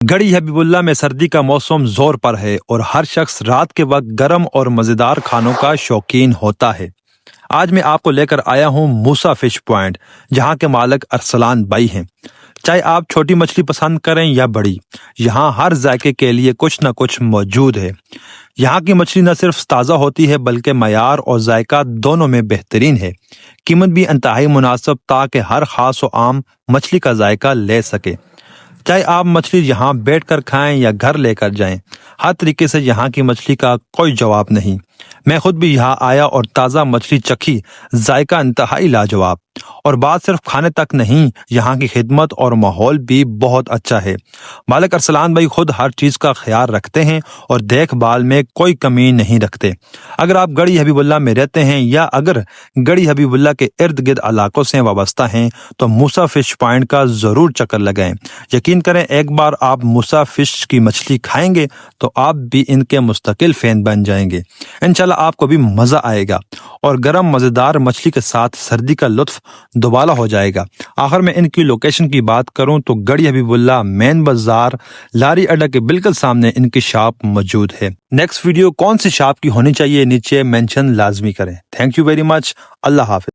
गढ़ी हबीबुल्लाह में सर्दी का मौसम जोर पर है और हर शख्स रात के वक्त गर्म और मज़ेदार खानों का शौकीन होता है। आज मैं आपको लेकर आया हूँ मूसा फिश पॉइंट, जहाँ के मालिक अरसलान भाई हैं। चाहे आप छोटी मछली पसंद करें या बड़ी, यहाँ हर जायके के लिए कुछ न कुछ मौजूद है। यहाँ की मछली न सिर्फ ताज़ा होती है बल्कि मयार और जायका दोनों में बेहतरीन है। कीमत भी इंतहाई मुनासिब ताकि हर खास व आम मछली का जायका ले सके। चाहे आप मछली यहाँ बैठकर खाएं या घर लेकर जाएं, हर तरीके से यहाँ की मछली का कोई जवाब नहीं। मैं खुद भी यहाँ आया और ताज़ा मछली चखी, जायका इंतहाई लाजवाब। और बात सिर्फ खाने तक नहीं, यहाँ की खिदमत और माहौल भी बहुत अच्छा है। मालिक अरसलान भाई खुद हर चीज़ का ख्याल रखते हैं और देखभाल में कोई कमी नहीं रखते। अगर आप गढ़ी हबीबुल्लाह में रहते हैं या अगर गढ़ी हबीबुल्लाह के इर्द गिर्द इलाकों से वाबस्ता हैं तो मूसा फिश पॉइंट का ज़रूर चक्कर लगाएं। यकीन करें, एक बार आप मूसा फिश की मछली खाएंगे तो आप भी इनके मुस्तकिल फैन बन जाएंगे। इंशाल्लाह आपको भी मज़ा आएगा और गर्म मज़ेदार मछली के साथ सर्दी का लुत्फ दोबारा हो जाएगा। आखिर में इनकी लोकेशन की बात करूं तो गढ़ी हबीबुल्लाह मेन बाजार लारी अड्डा के बिल्कुल सामने इनकी शॉप मौजूद है। नेक्स्ट वीडियो कौन सी शॉप की होनी चाहिए नीचे मेंशन लाजमी करें। Thank you very much. Allah Hafiz.